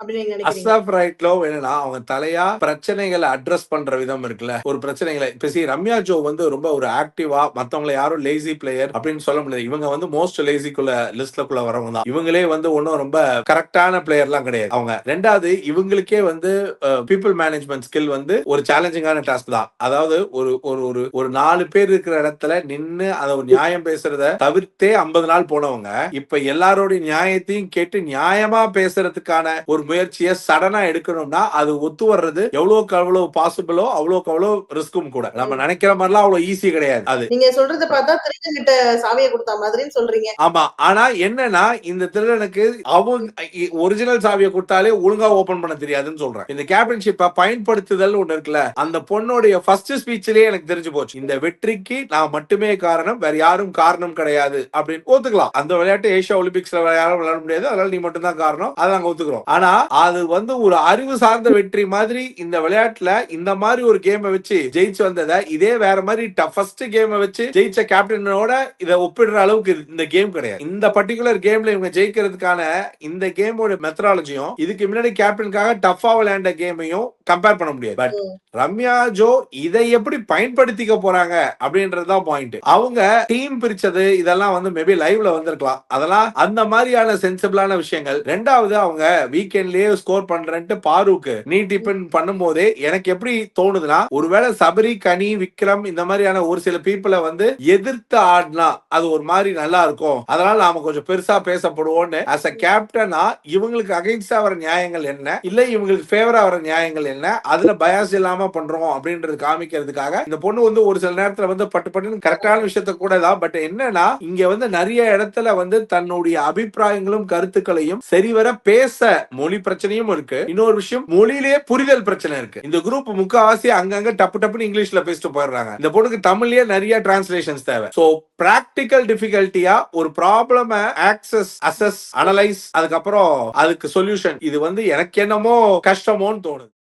அப்படின்னு நீங்க நினைக்கிறீங்க? அசாப் ரைட் லவ் என்னன்னா அவங்க தலையா பிரச்சனைகளை அட்ரஸ் பண்ற விதம் இருக்குல்ல. ஒரு பிரச்சனைகளை இப்ப ரம்யா ஜோ வந்து ரொம்ப ஒரு ஆக்டிவா, மத்தவங்களை யாரும் லேசி பிளேயர் அப்படின்னு சொல்ல முடியாது. இவங்க வந்து மோஸ்ட் லேசிக்குள்ள லிஸ்ட்லக்குள்ள வரவங்க தான். இவங்களே வந்து ஒன்னும் ரொம்ப கரெக்டான பிளேயர்லாம் கிடையாது அவங்க. ரெண்டாவது இவங்களுக்கே வந்து பீப்புள் மேனேஜ்மெண்ட் ஸ்கில் வந்து ஒரு சேலஞ்சிங்கான டாஸ்க் தான். அதாவது ஒரு ஒரு ஒரு ஒரு 4 பேர் இருக்கிற இடத்துல நின்னு அதை ஒரு நியாயம் பேசுறத தவிர்த்தே 50 நாள் போனவங்க இப்ப எல்லாரோட நியாயத்தையும் கேட்டு நியாயமா பேசுறதுக்கான ஒரு முயற்சியை சடனா எடுக்கணும்னா அது ஒத்து வர்றது எவ்வளவுக்கு அவ்வளவு பாசிபிளோ அவ்வளவுக்கு அவ்வளவு ரிஸ்க்கும் கூட. நம்ம நினைக்கிற மாதிரிலாம் அவ்வளவு ஈஸி கிடையாது. அது நீங்க சொல்றத பார்த்தா திருடன்கிட்ட சாவியை கொடுத்தா மாதிரின்னு சொல்றீங்க. ஆமா. ஆனா என்னன்னா இந்த திருடனுக்கு அவங்க ஒரிஜினல் சாவியை கொடுத்தாலே ஒழுங்கா ஓபன் பண்ண தெரியாதுன்னு சொல்றேன். இந்த கேப்டன்ஷிப்பை பயன்படுத்துதல் ஒண்ணு இருக்குல்ல, அந்த பொண்ணுடைய ஃபர்ஸ்ட் ஸ்பீச்லயே எனக்கு தெரிஞ்சு போச்சு. இந்த வெற்றிக்கு நான் மட்டுமே காரணம், வேற யாரும் காரணம் கிடையாது அப்படின்னு ஒத்துக்கலாம். அந்த விளையாட்டு ஏசியா ஒலிம்பிக்ஸ்ல யாரும் விளையாட முடியாது, அதனால நீ மட்டும் தான் காரணம், அதை நாங்க ஒத்துக்கிறோம். ஆனா அது வந்து ஒரு அறிவு சார்ந்த வெற்றி மாதிரி இந்த விளையாட்டுல இந்த மாதிரி ஒரு கேமை வச்சு ஜெயிச்சு வந்ததை இதே வேற மாதிரி டஃபஸ்ட் கேமை வச்சு ஜெயிச்ச கேப்டனோட இதை ஒப்பிடுற அளவுக்கு இந்த கேம் கிடையாது. இந்த பர்டிகுலர் கேம்ல இவங்க ஜெயிக்கிறதுக்கான இந்த கேமோட மெத்தடாலஜியும் இதுக்கு முன்னாடி கேப்டனுக்காக டஃபா விளையாண்ட கேமையும் கம்பேர் பண்ண முடியாது. பட் ரம்யா ஜோ இதை எப்படி பயன்படுத்திக்க போறாங்க அப்படின்றதுதான் பாயிண்ட். அவங்க டீம் பிரிச்சது இதெல்லாம் வந்து மேபி லைவ்ல வந்திருக்கலாம். அதெல்லாம் அந்த மாதிரியான சென்சிபிளான விஷயங்கள். ரெண்டாவது அவங்க வீக்கெண்ட்லயே ஸ்கோர் பண்றேன்ட்டு பாருக்கு நீ டிபெண்ட் பண்ணும் போதே எனக்கு எப்படி தோணுதுன்னா, ஒருவேளை சபரி, கனி, விக்ரம் இந்த மாதிரியான ஒரு சில பீப்புளை வந்து எதிர்த்து ஆடினா அது ஒரு மாதிரி நல்லா இருக்கும், அதனால நாம கொஞ்சம் பெருசா பேசப்படுவோம்னு ஆஸ் அ கேப்டனா இவங்களுக்கு அகைன்ஸ்டா வர நியாயங்கள் என்ன, இல்ல இவங்களுக்கு ஃபேவரா வர நியாயங்கள் என்ன, அதுல பயாஸ் இல்லாம பண்றோம் அப்படின்றது காமிக்கிறதுக்காக இந்த பொண்ணு வந்து ஒரு சில நேரத்துல வந்து பட்டு பட்டுன்னு கரெக்டான விஷயத்த கூட தான். பட் என்னன்னா இங்க வந்து நிறைய இடத்துல வந்து தன்னுடைய அபிப்பிராயங்களும் கருத்துக்களையும் சரிவர பேச மொழி பிரச்சனையும் இருக்கு. இன்னொரு விஷயம் மொழியிலேயே புரிதல் பிரச்சனை இருக்கு. இந்த குரூப் முக்காவாசி அங்கங்க டப்பு டப்புன்னு இங்கிலீஷ்ல பேசிட்டு போயிடுறாங்க. இந்த பொண்ணுக்கு தமிழ்லயே நிறைய டிரான்ஸ்லேஷன்ஸ் தேவை. சோ பிராக்டிக்கல் டிஃபிகல்ட்டியா ஒரு ப்ராப்ளம் ஆக்சஸ், அசஸ், அனலைஸ், அதுக்கப்புறம் அதுக்கு சொல்யூஷன், இது வந்து எனக்கு என்னமோ கஷ்டமோன்னு தோணுது.